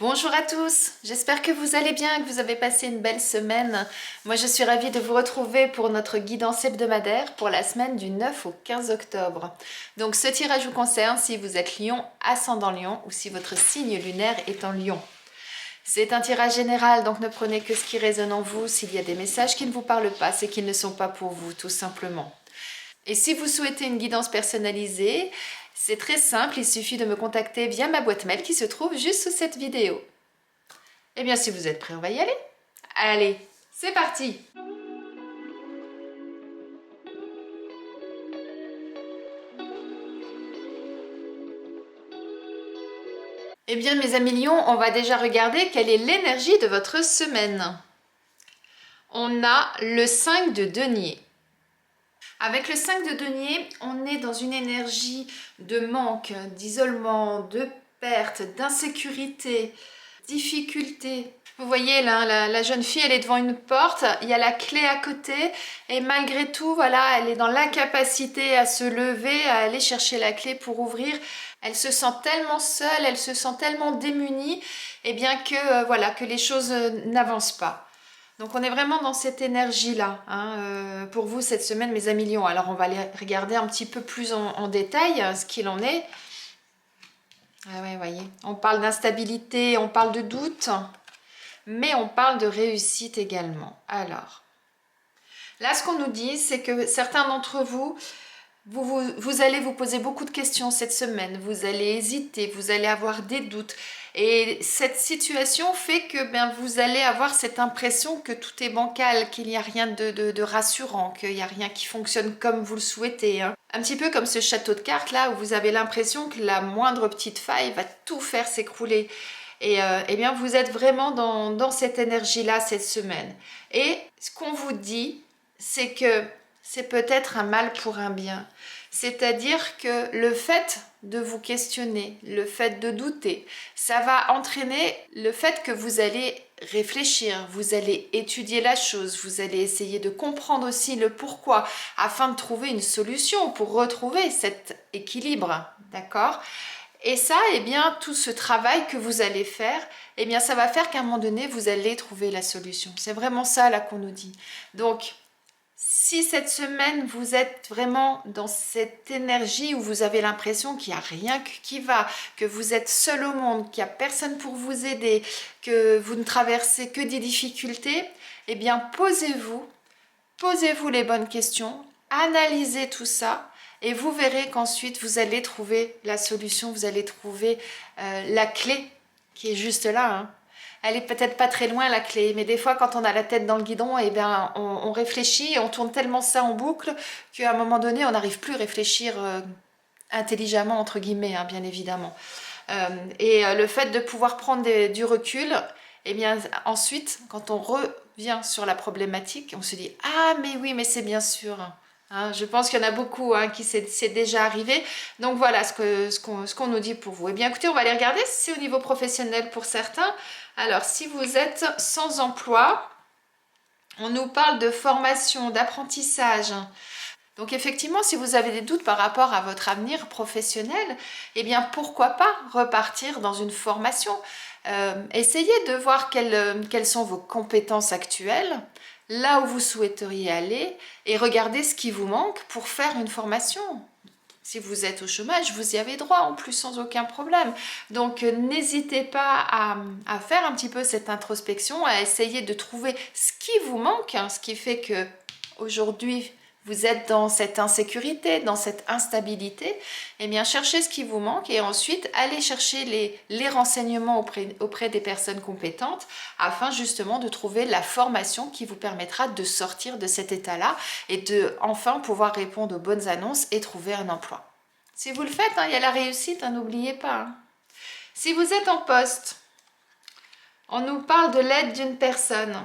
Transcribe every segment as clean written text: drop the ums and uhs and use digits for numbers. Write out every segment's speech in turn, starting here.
Bonjour à tous, j'espère que vous allez bien, que vous avez passé une belle semaine. Moi je suis ravie de vous retrouver pour notre guidance hebdomadaire pour la semaine du 9 au 15 octobre. Donc ce tirage vous concerne si vous êtes Lion, ascendant Lion ou si votre signe lunaire est en Lion. C'est un tirage général, donc ne prenez que ce qui résonne en vous. S'il y a des messages qui ne vous parlent pas, c'est qu'ils ne sont pas pour vous, tout simplement. Et si vous souhaitez une guidance personnalisée, c'est très simple, il suffit de me contacter via ma boîte mail qui se trouve juste sous cette vidéo. Eh bien, si vous êtes prêts, on va y aller. Allez, c'est parti! Eh bien, mes amis lions, on va déjà regarder quelle est l'énergie de votre semaine. On a le 5 de denier. Avec le 5 de denier, on est dans une énergie de manque, d'isolement, de perte, d'insécurité, difficulté. Vous voyez là, la jeune fille, elle est devant une porte, il y a la clé à côté et malgré tout, voilà, elle est dans l'incapacité à se lever, à aller chercher la clé pour ouvrir. Elle se sent tellement seule, elle se sent tellement démunie, et bien que, voilà, que les choses n'avancent pas. Donc on est vraiment dans cette énergie-là, hein, pour vous cette semaine, mes amis lions. Alors on va aller regarder un petit peu plus en détail ce qu'il en est. Ah ouais, voyez, on parle d'instabilité, on parle de doute, mais on parle de réussite également. Alors, là ce qu'on nous dit, c'est que certains d'entre vous, vous allez vous poser beaucoup de questions cette semaine, vous allez hésiter, vous allez avoir des doutes. Et cette situation fait que vous allez avoir cette impression que tout est bancal, qu'il n'y a rien de rassurant, qu'il n'y a rien qui fonctionne comme vous le souhaitez. Hein. Un petit peu comme ce château de cartes là où vous avez l'impression que la moindre petite faille va tout faire s'écrouler. Et eh bien vous êtes vraiment dans cette énergie-là cette semaine. Et ce qu'on vous dit, c'est que c'est peut-être un mal pour un bien. C'est-à-dire que le fait de vous questionner, le fait de douter, ça va entraîner le fait que vous allez réfléchir, vous allez étudier la chose, vous allez essayer de comprendre aussi le pourquoi afin de trouver une solution pour retrouver cet équilibre, d'accord ? Et ça, eh bien, tout ce travail que vous allez faire, eh bien, ça va faire qu'à un moment donné, vous allez trouver la solution. C'est vraiment ça là qu'on nous dit. Donc, si cette semaine, vous êtes vraiment dans cette énergie où vous avez l'impression qu'il n'y a rien qui va, que vous êtes seul au monde, qu'il n'y a personne pour vous aider, que vous ne traversez que des difficultés, eh bien posez-vous les bonnes questions, analysez tout ça et vous verrez qu'ensuite vous allez trouver la solution, vous allez trouver la clé qui est juste là. Hein. Elle est peut-être pas très loin la clé, mais des fois quand on a la tête dans le guidon, eh bien, on réfléchit et on tourne tellement ça en boucle qu'à un moment donné, on n'arrive plus à réfléchir intelligemment, entre guillemets, hein, bien évidemment. Le fait de pouvoir prendre du recul, eh bien ensuite, quand on revient sur la problématique, on se dit « Ah mais oui, mais c'est bien sûr ». Hein, je pense qu'il y en a beaucoup hein, qui c'est déjà arrivé. Donc voilà ce qu'on nous dit pour vous. Eh bien écoutez, on va aller regarder si c'est au niveau professionnel pour certains. Alors si vous êtes sans emploi, on nous parle de formation, d'apprentissage. Donc effectivement, si vous avez des doutes par rapport à votre avenir professionnel, eh bien pourquoi pas repartir dans une formation. Essayez de voir quelles sont vos compétences actuelles, là où vous souhaiteriez aller, et regardez ce qui vous manque pour faire une formation. Si vous êtes au chômage, vous y avez droit en plus sans aucun problème. Donc n'hésitez pas à faire un petit peu cette introspection, à essayer de trouver ce qui vous manque, hein, ce qui fait que aujourd'hui vous êtes dans cette insécurité, dans cette instabilité, eh bien cherchez ce qui vous manque et ensuite allez chercher les renseignements auprès des personnes compétentes afin justement de trouver la formation qui vous permettra de sortir de cet état-là et de enfin pouvoir répondre aux bonnes annonces et trouver un emploi. Si vous le faites, hein, il y a la réussite, hein, n'oubliez pas. Hein. Si vous êtes en poste, on nous parle de l'aide d'une personne.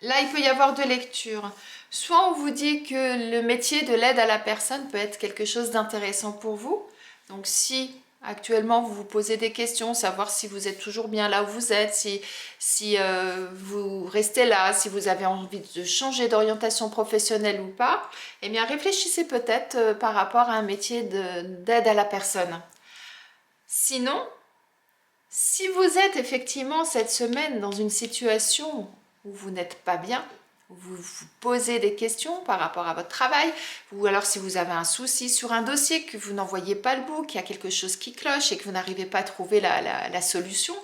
Là, il peut y avoir deux lectures. Soit on vous dit que le métier de l'aide à la personne peut être quelque chose d'intéressant pour vous. Donc si actuellement vous vous posez des questions, savoir si vous êtes toujours bien là où vous êtes, si vous restez là, si vous avez envie de changer d'orientation professionnelle ou pas, eh bien réfléchissez peut-être par rapport à un métier d'aide à la personne. Sinon, Si vous êtes effectivement cette semaine dans une situation où vous n'êtes pas bien, où vous vous posez des questions par rapport à votre travail, ou alors si vous avez un souci sur un dossier, que vous n'en voyez pas le bout, qu'il y a quelque chose qui cloche et que vous n'arrivez pas à trouver la solution,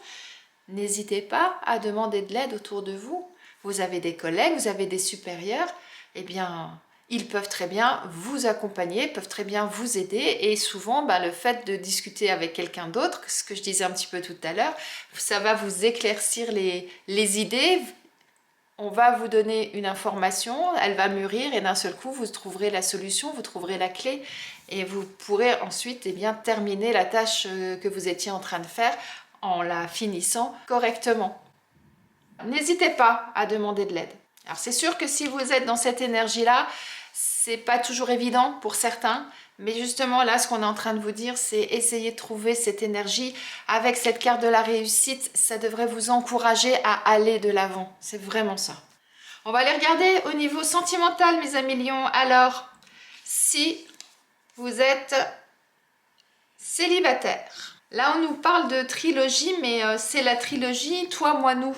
n'hésitez pas à demander de l'aide autour de vous. Vous avez des collègues, vous avez des supérieurs, eh bien, ils peuvent très bien vous accompagner, peuvent très bien vous aider. Et souvent, le fait de discuter avec quelqu'un d'autre, ce que je disais un petit peu tout à l'heure, ça va vous éclaircir les idées. On va vous donner une information, elle va mûrir et d'un seul coup, vous trouverez la solution, vous trouverez la clé et vous pourrez ensuite terminer la tâche que vous étiez en train de faire en la finissant correctement. N'hésitez pas à demander de l'aide. Alors c'est sûr que si vous êtes dans cette énergie-là, c'est pas toujours évident pour certains, mais justement là, ce qu'on est en train de vous dire, c'est essayer de trouver cette énergie avec cette carte de la réussite. Ça devrait vous encourager à aller de l'avant. C'est vraiment ça. On va aller regarder au niveau sentimental, mes amis lions. Alors, si vous êtes célibataire, là on nous parle de trilogie, mais c'est la trilogie toi, moi, nous.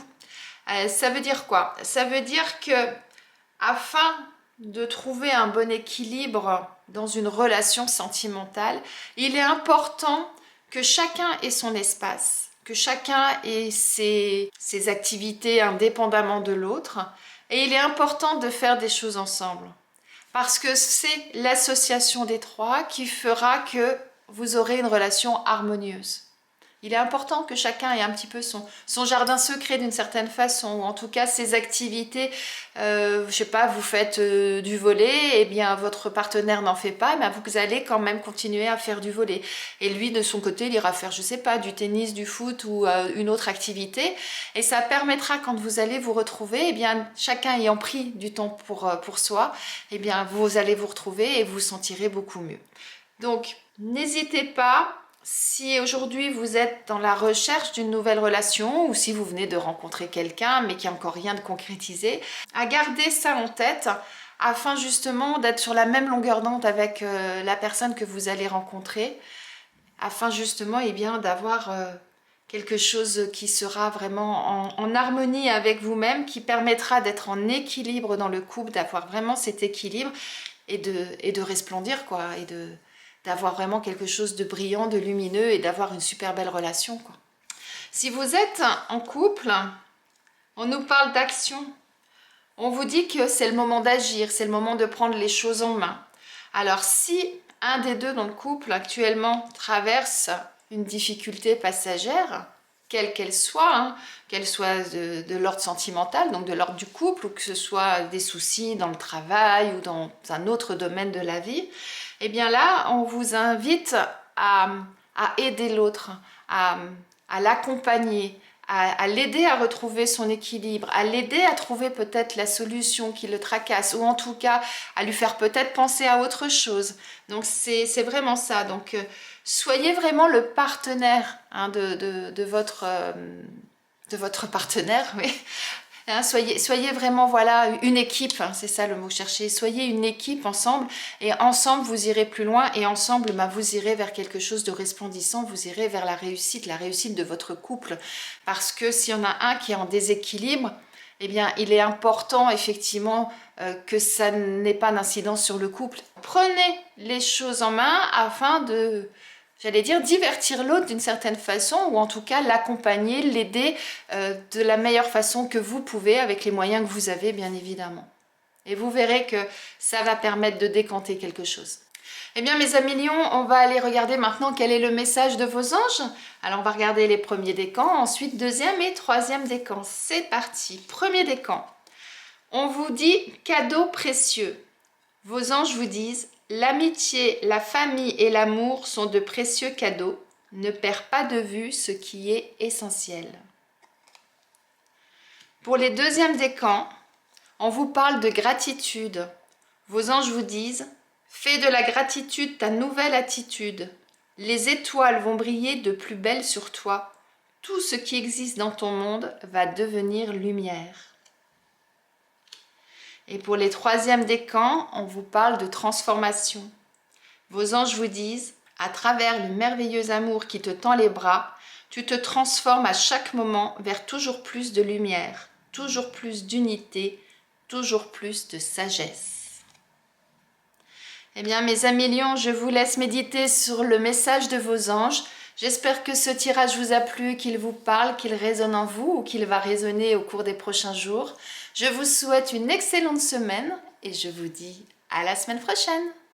Ça veut dire quoi? Ça veut dire que afin de trouver un bon équilibre dans une relation sentimentale, il est important que chacun ait son espace, que chacun ait ses activités indépendamment de l'autre, et il est important de faire des choses ensemble. Parce que c'est l'association des trois qui fera que vous aurez une relation harmonieuse. Il est important que chacun ait un petit peu son jardin secret d'une certaine façon, ou en tout cas ses activités. Je sais pas, vous faites du volley, et bien votre partenaire n'en fait pas, mais vous allez quand même continuer à faire du volley. Et lui, de son côté, il ira faire, je sais pas, du tennis, du foot ou une autre activité. Et ça permettra, quand vous allez vous retrouver, et bien chacun ayant pris du temps pour soi, et bien vous allez vous retrouver et vous sentirez beaucoup mieux. Donc, n'hésitez pas. Si aujourd'hui vous êtes dans la recherche d'une nouvelle relation ou si vous venez de rencontrer quelqu'un mais qu'il n'y a encore rien de concrétisé, à garder ça en tête afin justement d'être sur la même longueur d'onde avec la personne que vous allez rencontrer, afin justement d'avoir quelque chose qui sera vraiment en harmonie avec vous-même, qui permettra d'être en équilibre dans le couple, d'avoir vraiment cet équilibre et de resplendir quoi, et d'avoir vraiment quelque chose de brillant, de lumineux et d'avoir une super belle relation, quoi. Si vous êtes en couple, on nous parle d'action. On vous dit que c'est le moment d'agir, c'est le moment de prendre les choses en main. Alors si un des deux dans le couple actuellement traverse une difficulté passagère, quelle qu'elle soit, qu'elle soit de l'ordre sentimental, donc de l'ordre du couple, ou que ce soit des soucis dans le travail ou dans un autre domaine de la vie, eh bien là, on vous invite à aider l'autre, à l'accompagner, à l'aider à retrouver son équilibre, à l'aider à trouver peut-être la solution qui le tracasse, ou en tout cas à lui faire peut-être penser à autre chose. Donc c'est vraiment ça. Donc soyez vraiment le partenaire de votre partenaire, oui. Soyez vraiment voilà une équipe, c'est ça le mot cherché. Soyez une équipe ensemble et ensemble vous irez plus loin et ensemble vous irez vers quelque chose de resplendissant, vous irez vers la réussite de votre couple. Parce que s'il y en a un qui est en déséquilibre, eh bien il est important effectivement que ça n'ait pas d'incidence sur le couple. Prenez les choses en main afin de... j'allais dire divertir l'autre d'une certaine façon ou en tout cas l'accompagner, l'aider de la meilleure façon que vous pouvez avec les moyens que vous avez bien évidemment. Et vous verrez que ça va permettre de décanter quelque chose. Eh bien mes amis lions, on va aller regarder maintenant quel est le message de vos anges. Alors on va regarder les premiers décans, ensuite deuxième et troisième décan. C'est parti. Premier décan. On vous dit cadeau précieux. Vos anges vous disent: l'amitié, la famille et l'amour sont de précieux cadeaux. Ne perds pas de vue ce qui est essentiel. Pour les deuxièmes décans, on vous parle de gratitude. Vos anges vous disent: fais de la gratitude ta nouvelle attitude. Les étoiles vont briller de plus belle sur toi. Tout ce qui existe dans ton monde va devenir lumière. Et pour les troisièmes décans, on vous parle de transformation. Vos anges vous disent: À travers le merveilleux amour qui te tend les bras, tu te transformes à chaque moment vers toujours plus de lumière, toujours plus d'unité, toujours plus de sagesse. Eh bien, mes amis lions, je vous laisse méditer sur le message de vos anges. J'espère que ce tirage vous a plu, qu'il vous parle, qu'il résonne en vous ou qu'il va résonner au cours des prochains jours. Je vous souhaite une excellente semaine et je vous dis à la semaine prochaine.